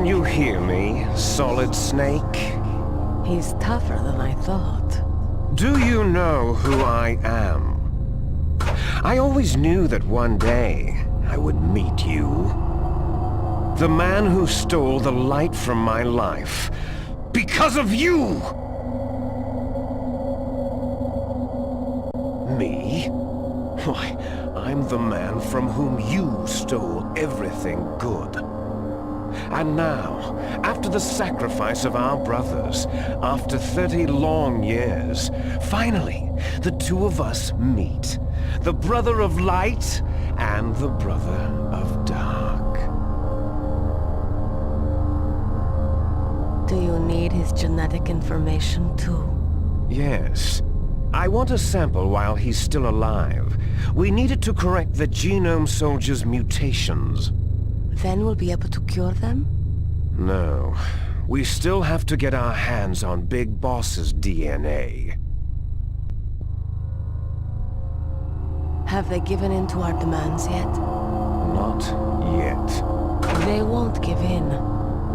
Can you hear me, Solid Snake? He's tougher than I thought. Do you know who I am? I always knew that one day I would meet you. The man who stole the light from my life. Because of you! Me? Why, I'm the man from whom you stole everything good. And now, after the sacrifice of our brothers, after 30 long years, finally, the two of us meet. The brother of light and the brother of dark. Do you need his genetic information too? Yes. I want a sample while he's still alive. We need it to correct the Genome Soldier's mutations. Then we'll be able to cure them? No. We still have to get our hands on Big Boss's DNA. Have they given in to our demands yet? Not yet. They won't give in.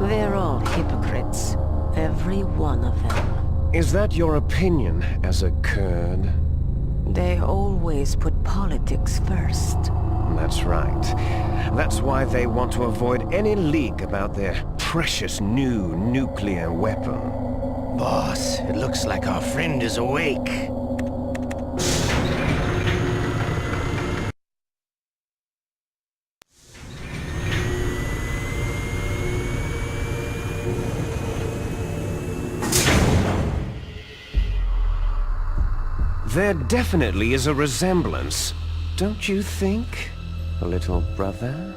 They're all hypocrites. Every one of them. Is that your opinion as a Kurd? They always put politics first. That's right. That's why they want to avoid any leak about their precious new nuclear weapon. Boss, it looks like our friend is awake. There definitely is a resemblance, don't you think, little brother?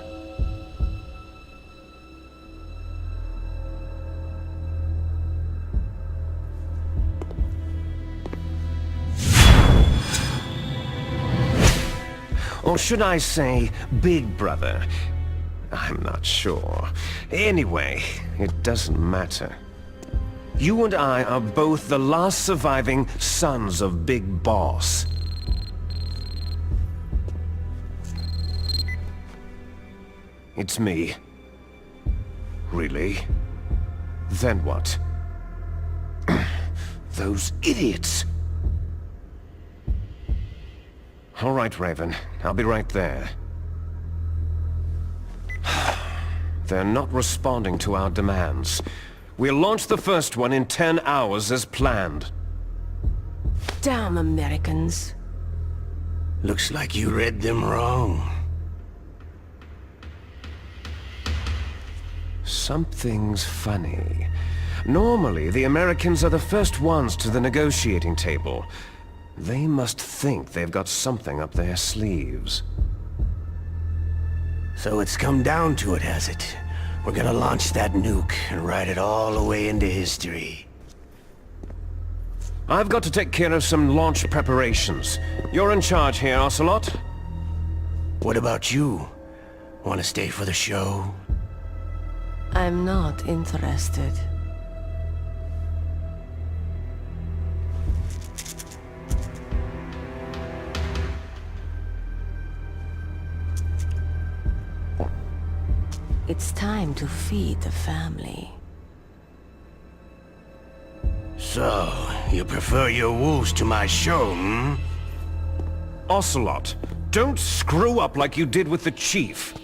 Or should I say, big brother? I'm not sure. Anyway, it doesn't matter. You and I are both the last surviving sons of Big Boss. It's me. Really? Then what? Those idiots! All right, Raven. I'll be right there. They're not responding to our demands. We'll launch the first one in 10 hours as planned. Damn Americans. Looks like you read them wrong. Something's funny. Normally, the Americans are the first ones to the negotiating table. They must think they've got something up their sleeves. So it's come down to it, has it? We're gonna launch that nuke and ride it all the way into history. I've got to take care of some launch preparations. You're in charge here, Ocelot. What about you? Want to stay for the show? I'm not interested. It's time to feed the family. So, you prefer your wolves to my show, hmm? Ocelot, don't screw up like you did with the Chief.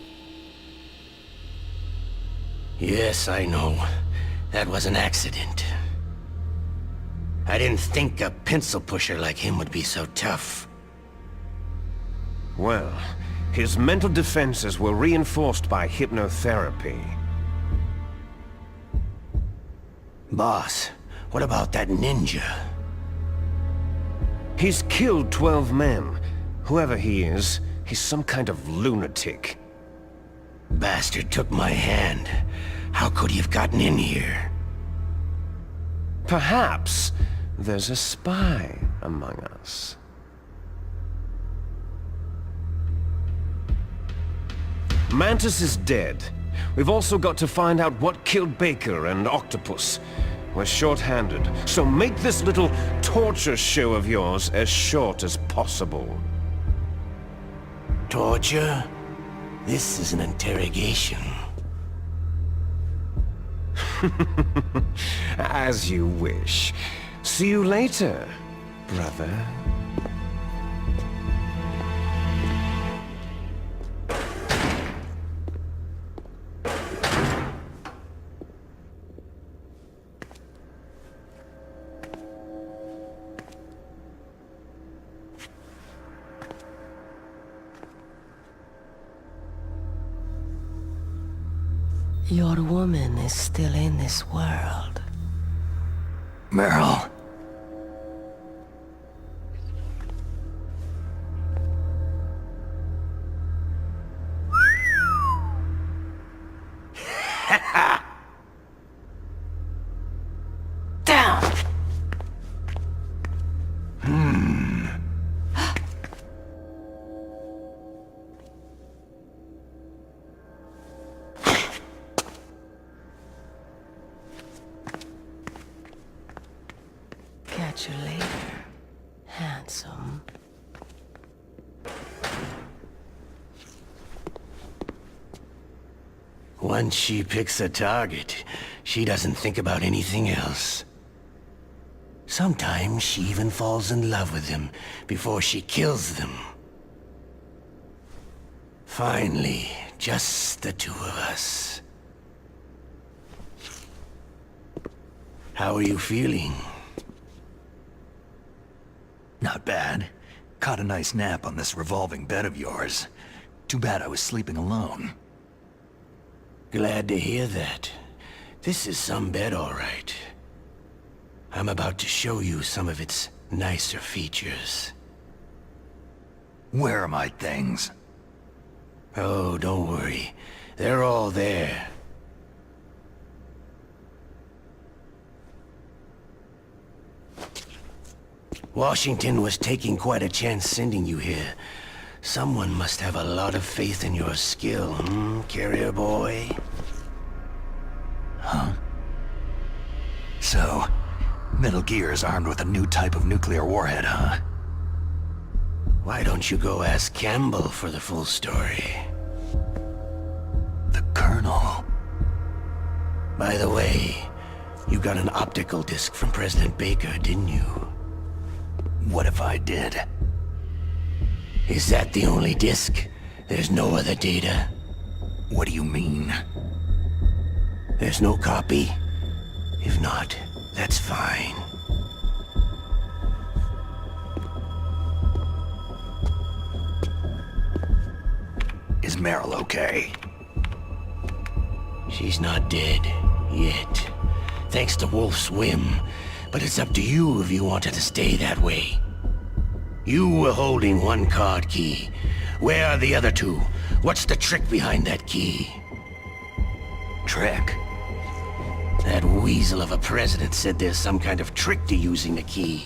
Yes, I know. That was an accident. I didn't think a pencil pusher like him would be so tough. Well, his mental defenses were reinforced by hypnotherapy. Boss, what about that ninja? He's killed 12 men. Whoever he is, he's some kind of lunatic. Bastard took my hand. How could he have gotten in here? Perhaps there's a spy among us. Mantis is dead. We've also got to find out what killed Baker and Octopus. We're short-handed, so make this little torture show of yours as short as possible. Torture? This is an interrogation. As you wish. See you later, brother. Your woman is still in this world. Meryl. Down! Catch you later, handsome. Once she picks a target, she doesn't think about anything else. Sometimes she even falls in love with them before she kills them. Finally, just the two of us. How are you feeling? Not bad. Caught a nice nap on this revolving bed of yours. Too bad I was sleeping alone. Glad to hear that. This is some bed, all right. I'm about to show you some of its nicer features. Where are my things? Oh, don't worry. They're all there. Washington was taking quite a chance sending you here. Someone must have a lot of faith in your skill, carrier boy? Huh? So, Metal Gear is armed with a new type of nuclear warhead, huh? Why don't you go ask Campbell for the full story? The Colonel. By the way, you got an optical disc from President Baker, didn't you? What if I did? Is that the only disc? There's no other data? What do you mean? There's no copy? If not, that's fine. Is Meryl okay? She's not dead, yet. Thanks to Wolf's whim. But it's up to you if you want her to stay that way. You were holding one card key. Where are the other two? What's the trick behind that key? Trick? That weasel of a president said there's some kind of trick to using the key.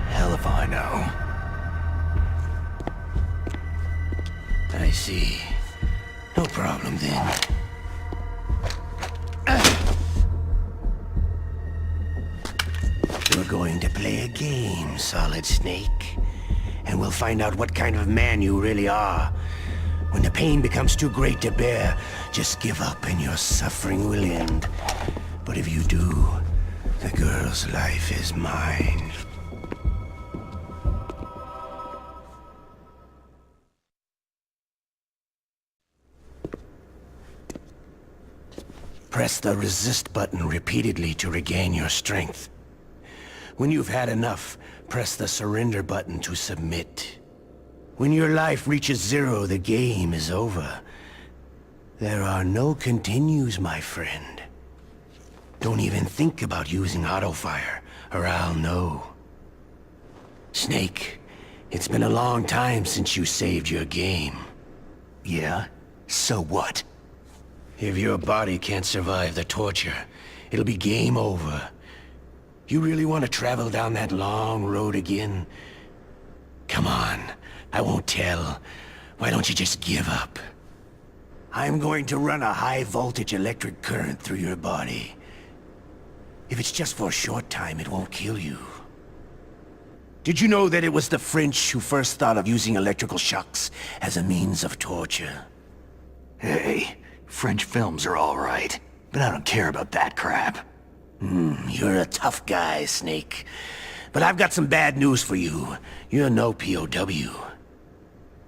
Hell if I know. I see. No problem then. We're going to play a game, Solid Snake. And we'll find out what kind of man you really are. When the pain becomes too great to bear, just give up and your suffering will end. But if you do, the girl's life is mine. Press the resist button repeatedly to regain your strength. When you've had enough, press the surrender button to submit. When your life reaches 0, the game is over. There are no continues, my friend. Don't even think about using auto-fire, or I'll know. Snake, it's been a long time since you saved your game. Yeah? So what? If your body can't survive the torture, it'll be game over. You really want to travel down that long road again? Come on, I won't tell. Why don't you just give up? I'm going to run a high-voltage electric current through your body. If it's just for a short time, it won't kill you. Did you know that it was the French who first thought of using electrical shocks as a means of torture? Hey, French films are all right. But I don't care about that crap. You're a tough guy, Snake. But I've got some bad news for you. You're no POW.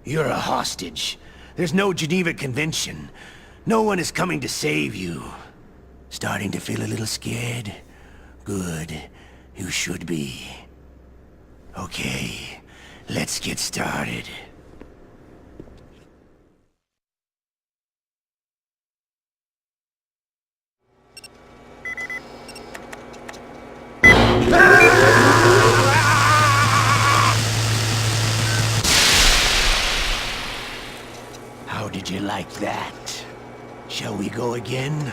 You're a hostage. There's no Geneva Convention. No one is coming to save you. Starting to feel a little scared? Good. You should be. Okay, let's get started. How did you like that? Shall we go again?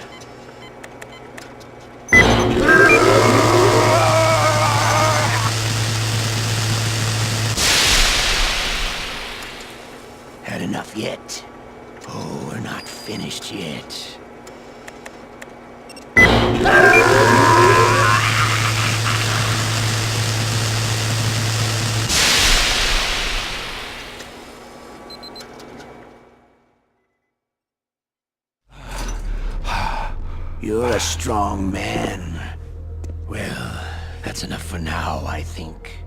Had enough yet? Oh, we're not finished yet. You're a strong man. Well, that's enough for now, I think.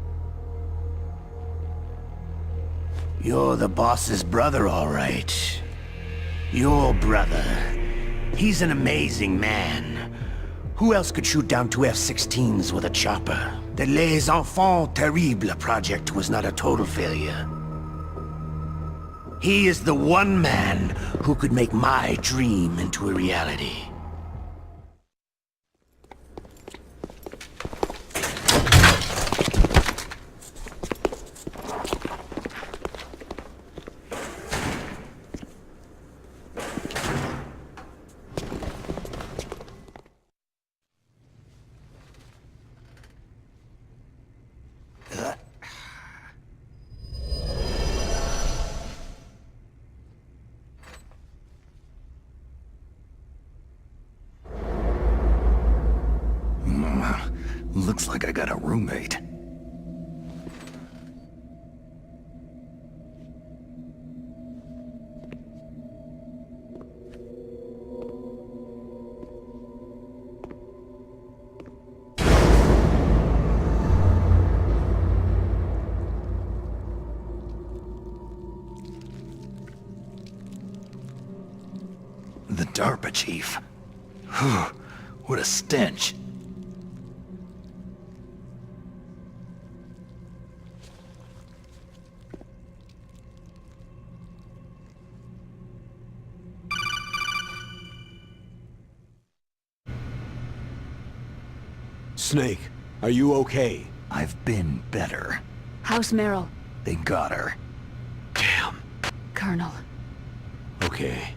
You're the boss's brother, all right. Your brother. He's an amazing man. Who else could shoot down two F-16s with a chopper? The Les Enfants Terribles project was not a total failure. He is the one man who could make my dream into a reality. Looks like I got a roommate. The DARPA chief. Whew, what a stench. Snake, are you okay? I've been better. How's Meryl? They got her. Damn. Colonel. Okay.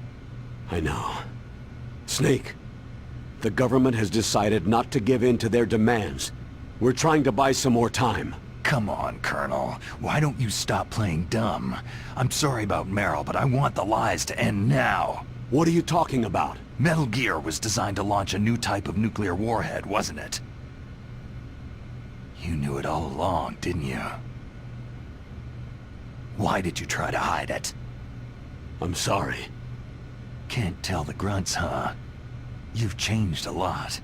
I know. Snake, the government has decided not to give in to their demands. We're trying to buy some more time. Come on, Colonel. Why don't you stop playing dumb? I'm sorry about Meryl, but I want the lies to end now. What are you talking about? Metal Gear was designed to launch a new type of nuclear warhead, wasn't it? You knew it all along, didn't you? Why did you try to hide it? I'm sorry. Can't tell the grunts, huh? You've changed a lot.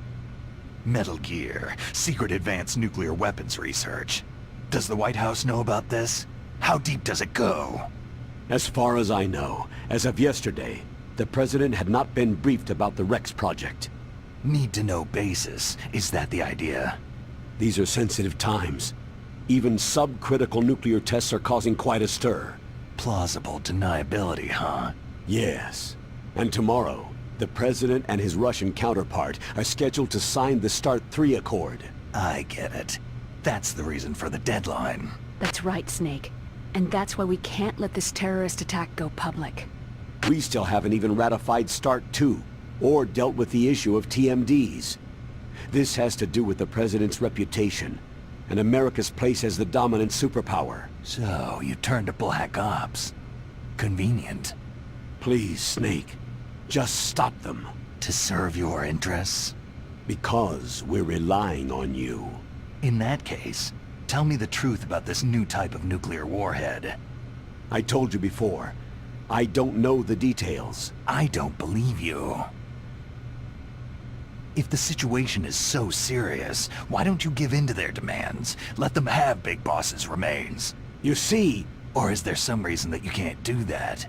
Metal Gear, secret advanced nuclear weapons research. Does the White House know about this? How deep does it go? As far as I know, as of yesterday, the President had not been briefed about the Rex project. Need-to-know basis. Is that the idea? These are sensitive times. Even subcritical nuclear tests are causing quite a stir. Plausible deniability, huh? Yes. And tomorrow, the President and his Russian counterpart are scheduled to sign the START 3 Accord. I get it. That's the reason for the deadline. That's right, Snake. And that's why we can't let this terrorist attack go public. We still haven't even ratified START 2, or dealt with the issue of TMDs. This has to do with the President's reputation, and America's place as the dominant superpower. So, you turned to Black Ops. Convenient. Please, Snake, just stop them. To serve your interests? Because we're relying on you. In that case, tell me the truth about this new type of nuclear warhead. I told you before, I don't know the details. I don't believe you. If the situation is so serious, why don't you give in to their demands? Let them have Big Boss's remains. You see, Or is there some reason that you can't do that?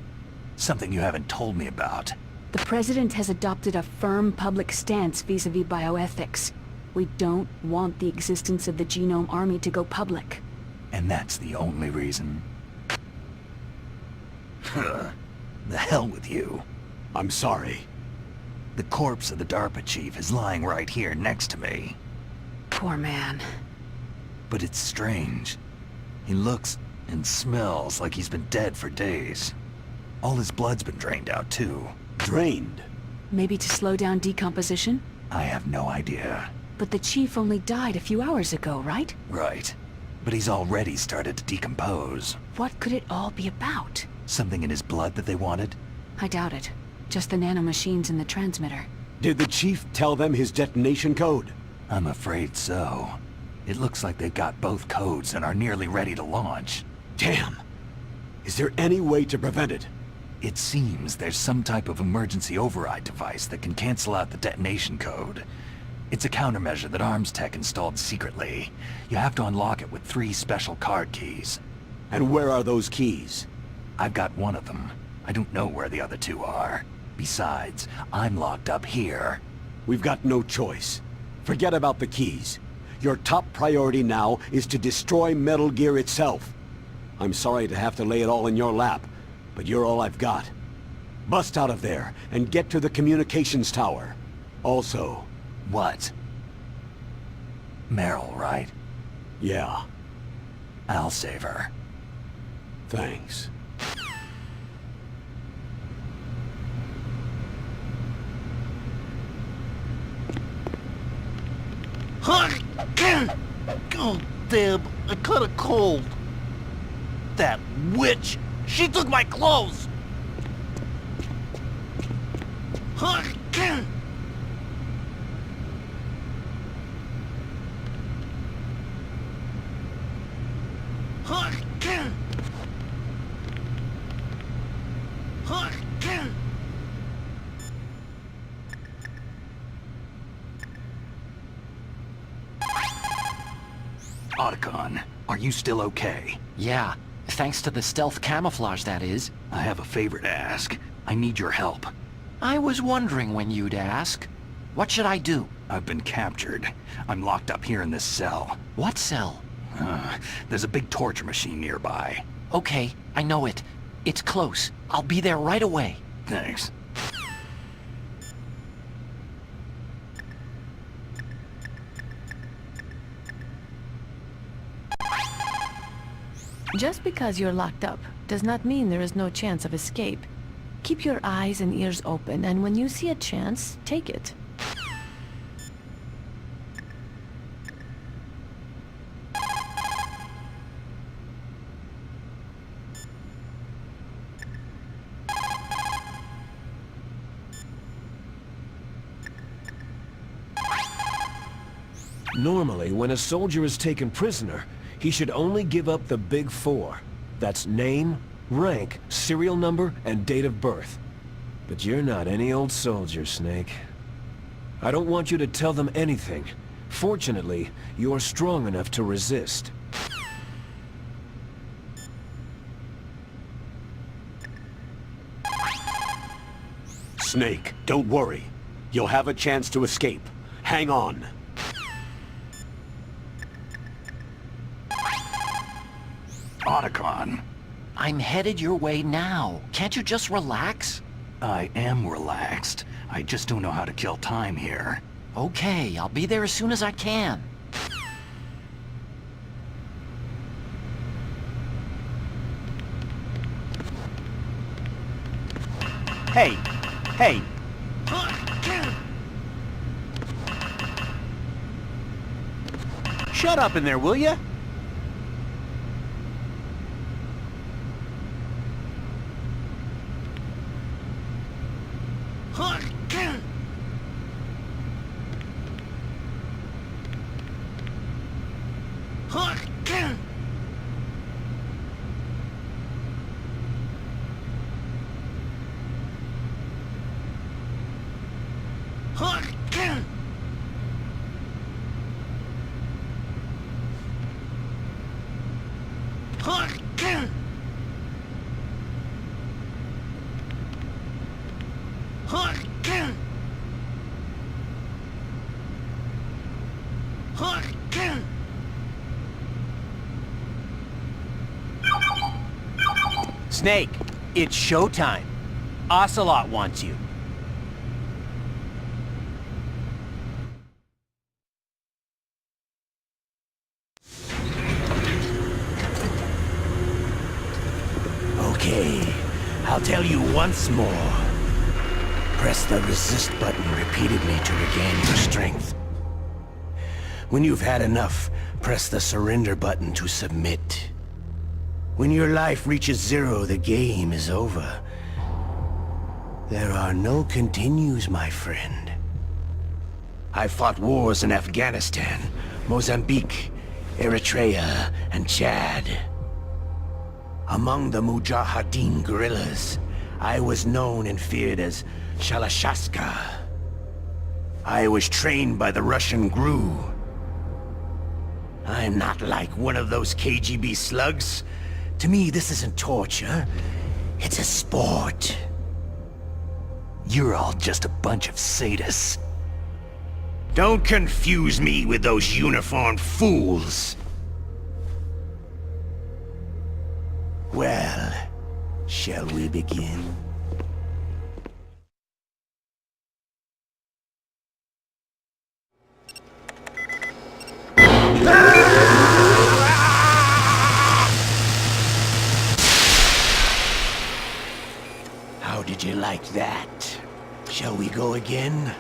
Something you haven't told me about. The President has adopted a firm public stance vis-à-vis bioethics. We don't want the existence of the Genome Army to go public. And that's the only reason? The hell with you. I'm sorry. The corpse of the DARPA chief is lying right here next to me. Poor man. But it's strange. He looks and smells like he's been dead for days. All his blood's been drained out too. Drained? Maybe to slow down decomposition? I have no idea. But the chief only died a few hours ago, right? Right. But he's already started to decompose. What could it all be about? Something in his blood that they wanted? I doubt it. Just the nanomachines in the transmitter. Did the chief tell them his detonation code? I'm afraid so. It looks like they've got both codes and are nearly ready to launch. Damn! Is there any way to prevent it? It seems there's some type of emergency override device that can cancel out the detonation code. It's a countermeasure that Arms Tech installed secretly. You have to unlock it with 3 special card keys. And where are those keys? I've got one of them. I don't know where the other 2 are. Besides, I'm locked up here. We've got no choice. Forget about the keys. Your top priority now is to destroy Metal Gear itself. I'm sorry to have to lay it all in your lap, but you're all I've got. Bust out of there and get to the communications tower. Also... What? Meryl, right? Yeah, I'll save her. thanks. Oh, damn, I caught a cold. That witch! She took my clothes! Otacon, are you still okay? Yeah, thanks to the stealth camouflage, that is. I have a favor to ask. I need your help. I was wondering when you'd ask. What should I do? I've been captured. I'm locked up here in this cell. What cell? There's a big torture machine nearby. Okay, I know it. It's close. I'll be there right away. Thanks. Just because you're locked up does not mean there is no chance of escape. Keep your eyes and ears open, and when you see a chance, take it. Normally, when a soldier is taken prisoner, he should only give up the big 4. That's name, rank, serial number, and date of birth. But you're not any old soldier, Snake. I don't want you to tell them anything. Fortunately, you're strong enough to resist. Snake, don't worry. You'll have a chance to escape. Hang on. Otacon, I'm headed your way now. Can't you just relax? I am relaxed. I just don't know how to kill time here. Okay, I'll be there as soon as I can. Hey! Hey! Shut up in there, will ya? Snake, it's showtime. Ocelot wants you. Okay, I'll tell you once more. Press the resist button repeatedly to regain your strength. When you've had enough, press the surrender button to submit. When your life reaches 0, the game is over. There are no continues, my friend. I fought wars in Afghanistan, Mozambique, Eritrea, and Chad. Among the Mujahideen guerrillas, I was known and feared as Shalashaska. I was trained by the Russian GRU. I'm not like one of those KGB slugs. To me, this isn't torture. It's a sport. You're all just a bunch of sadists. Don't confuse me with those uniformed fools. Well, shall we begin? How did you like that? Shall we go again?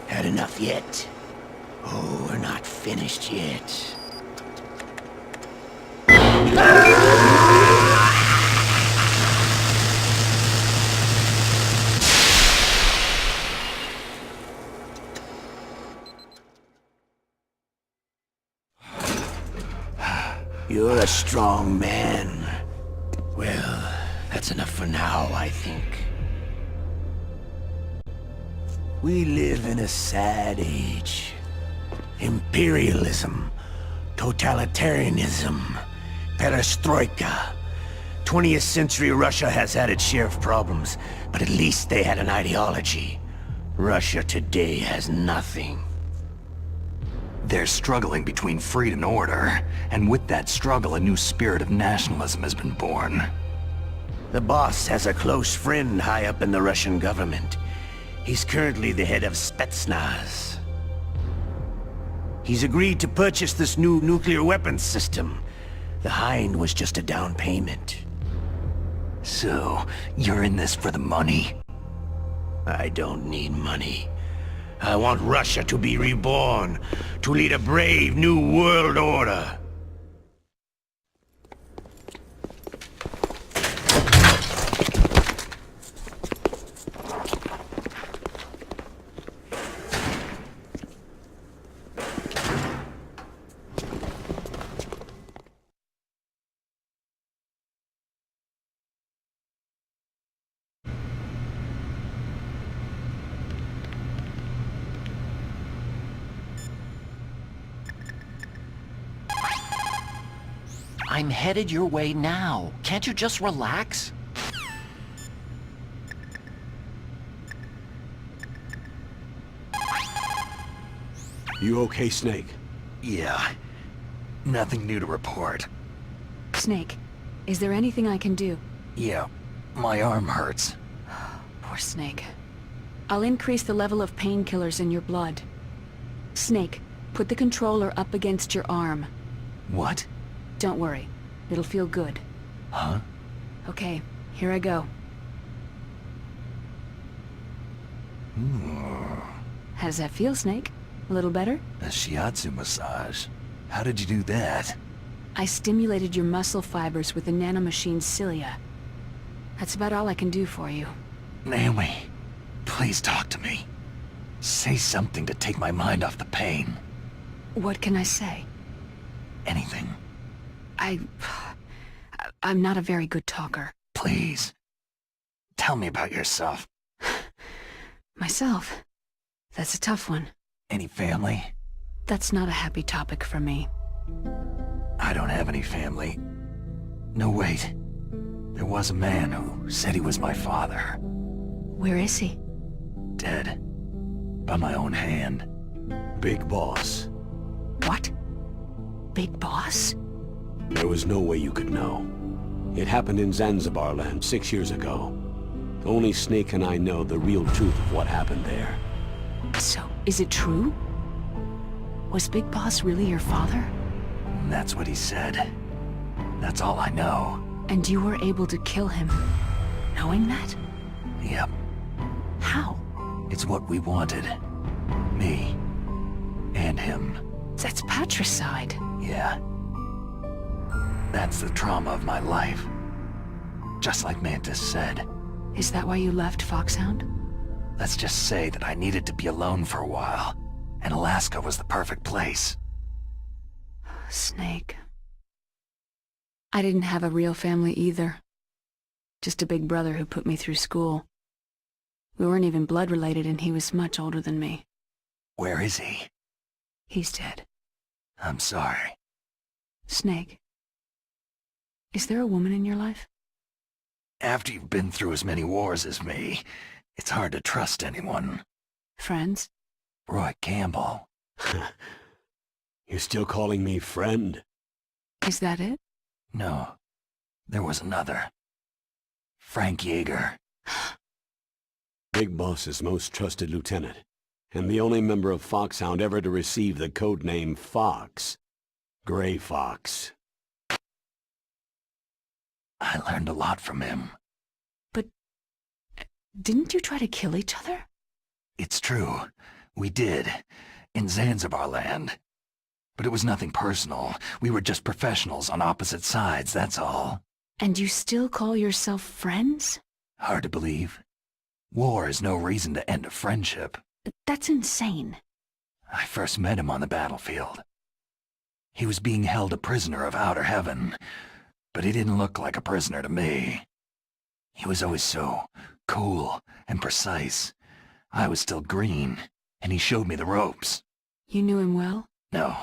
Had enough yet? Oh, we're not finished yet. You're a strong man. Well, that's enough for now, I think. We live in a sad age. Imperialism, totalitarianism, perestroika. 20th century Russia has had its share of problems, but at least they had an ideology. Russia today has nothing. They're struggling between freedom and order, and with that struggle, a new spirit of nationalism has been born. The boss has a close friend high up in the Russian government. He's currently the head of Spetsnaz. He's agreed to purchase this new nuclear weapons system. The Hind was just a down payment. So, you're in this for the money? I don't need money. I want Russia to be reborn, to lead a brave new world order. I'm headed your way now. Can't you just relax? You okay, Snake? Yeah. Nothing new to report. Snake, is there anything I can do? Yeah, my arm hurts. Poor Snake. I'll increase the level of painkillers in your blood. Snake, put the controller up against your arm. What? Don't worry. It'll feel good. Huh? Okay, here I go. How does that feel, Snake? A little better? A shiatsu massage. How did you do that? I stimulated your muscle fibers with the nanomachine's cilia. That's about all I can do for you. Naomi, please talk to me. Say something to take my mind off the pain. What can I say? Anything. I'm not a very good talker. Please. Tell me about yourself. Myself? That's a tough one. Any family? That's not a happy topic for me. I don't have any family. No, wait. There was a man who said he was my father. Where is he? Dead. by my own hand. Big Boss. What? Big Boss? There was no way you could know. It happened in Zanzibar land 6 years ago. Only Snake and I know the real truth of what happened there. So, is it true? Was Big Boss really your father? That's what he said. That's all I know. And you were able to kill him, knowing that? Yep. How? It's what we wanted. Me. And him. That's patricide. Yeah. That's the trauma of my life. Just like Mantis said. Is that why you left Foxhound? Let's just say that I needed to be alone for a while, and Alaska was the perfect place. Snake. I didn't have a real family either. Just a big brother who put me through school. We weren't even blood related and he was much older than me. Where is he? He's dead. I'm sorry. Snake. Is there a woman in your life? After you've been through as many wars as me, it's hard to trust anyone. Friends? Roy Campbell. You're still calling me friend? Is that it? No, there was another. Frank Yeager. Big Boss's most trusted lieutenant, and the only member of Foxhound ever to receive the code name Fox. Gray Fox. I learned a lot from him. But... didn't you try to kill each other? It's true. We did. In Zanzibar land. But it was nothing personal. We were just professionals on opposite sides, that's all. And you still call yourself friends? Hard to believe. War is no reason to end a friendship. That's insane. I first met him on the battlefield. He was being held a prisoner of outer heaven, but he didn't look like a prisoner to me. He was always so cool and precise. I was still green, and he showed me the ropes. You knew him well? No.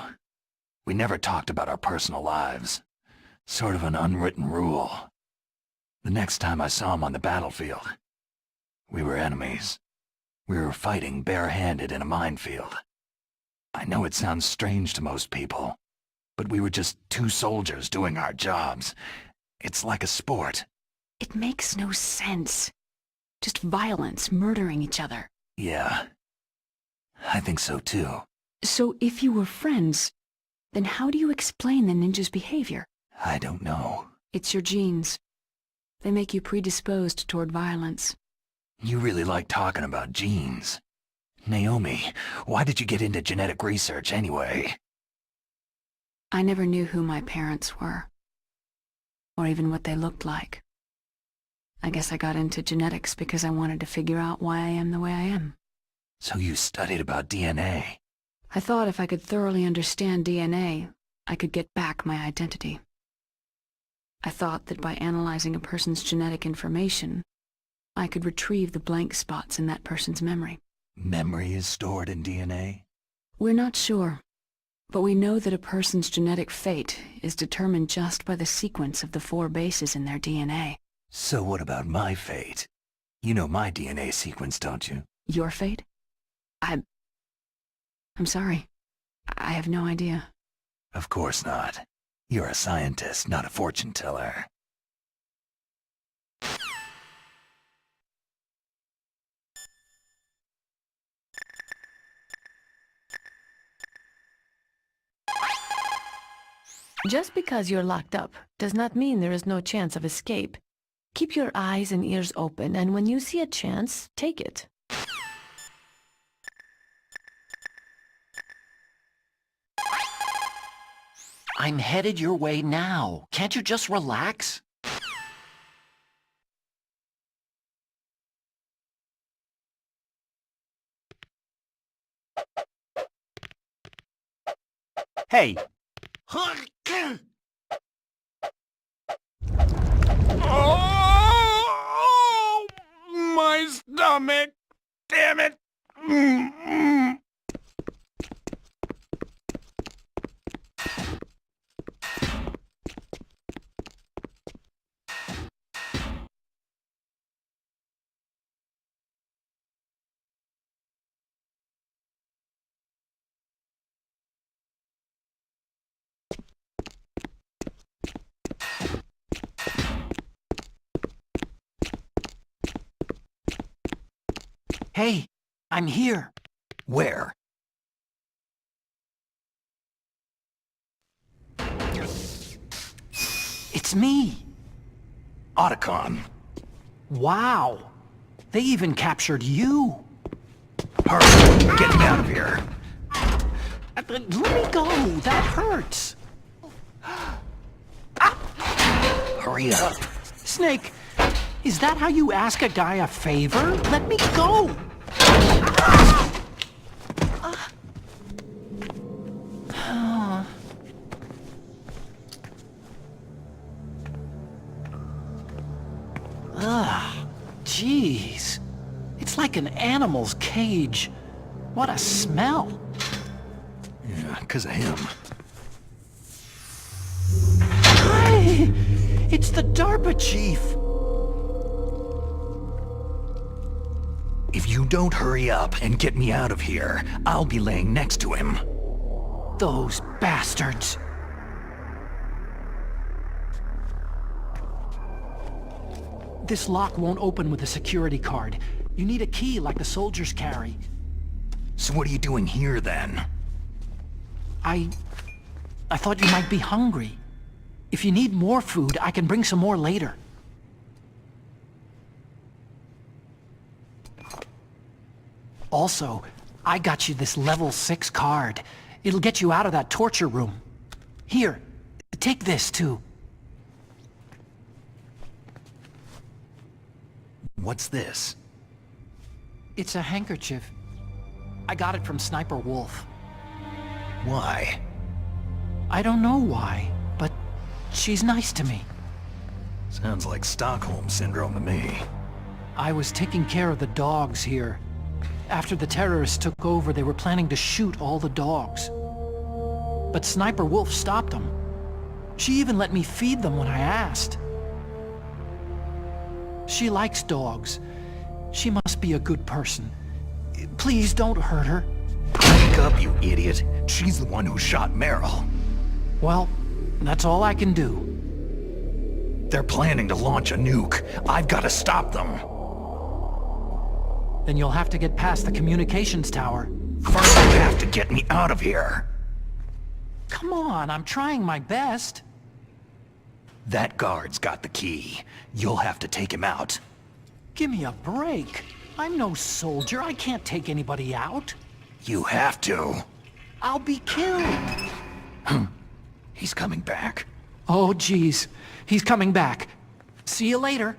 We never talked about our personal lives. Sort of an unwritten rule. The next time I saw him on the battlefield, we were enemies. We were fighting bare-handed in a minefield. I know it sounds strange to most people, but we were just two soldiers doing our jobs. It's like a sport. It makes no sense. Just violence, murdering each other. Yeah. I think so too. So if you were friends, then how do you explain the ninja's behavior? I don't know. It's your genes. They make you predisposed toward violence. You really like talking about genes. Naomi, why did you get into genetic research anyway? I never knew who my parents were, or even what they looked like. I guess I got into genetics because I wanted to figure out why I am the way I am. So you studied about DNA? I thought if I could thoroughly understand DNA, I could get back my identity. I thought that by analyzing a person's genetic information, I could retrieve the blank spots in that person's memory. Memory is stored in DNA? We're not sure, but we know that a person's genetic fate is determined just by the sequence of the 4 bases in their DNA. So what about my fate? You know my DNA sequence, don't you? Your fate? I'm sorry. I have no idea. Of course not. You're a scientist, not a fortune teller. Just because you're locked up does not mean there is no chance of escape. Keep your eyes and ears open, and when you see a chance, take it. I'm headed your way now. Can't you just relax? Hey! Oh, my stomach! Damn it! Hey, I'm here. Where? It's me. Otacon. Wow. They even captured you. Hurry, get me out of here. Let me go. That hurts. Hurry up. Snake, is that how you ask a guy a favor? Let me go. Ugh, jeez. It's like an animal's cage. What a smell. Yeah, 'cause of him. Hi! It's the DARPA chief. If you don't hurry up and get me out of here, I'll be laying next to him. Those bastards. This lock won't open with a security card. You need a key like the soldiers carry. So what are you doing here, then? I thought you might be hungry. If you need more food, I can bring some more later. Also, I got you this level 6 card. It'll get you out of that torture room. Here, take this too. What's this? It's a handkerchief. I got it from Sniper Wolf. Why? I don't know why, but she's nice to me. Sounds like Stockholm Syndrome to me. I was taking care of the dogs here. After the terrorists took over, they were planning to shoot all the dogs. But Sniper Wolf stopped them. She even let me feed them when I asked. She likes dogs. She must be a good person. Please don't hurt her. Wake up, you idiot. She's the one who shot Meryl. Well, that's all I can do. They're planning to launch a nuke. I've got to stop them. Then you'll have to get past the communications tower. First, you have to get me out of here. Come on, I'm trying my best. That guard's got the key. You'll have to take him out. Give me a break. I'm no soldier. I can't take anybody out. You have to. I'll be killed. He's coming back. Oh, geez. He's coming back. See you later.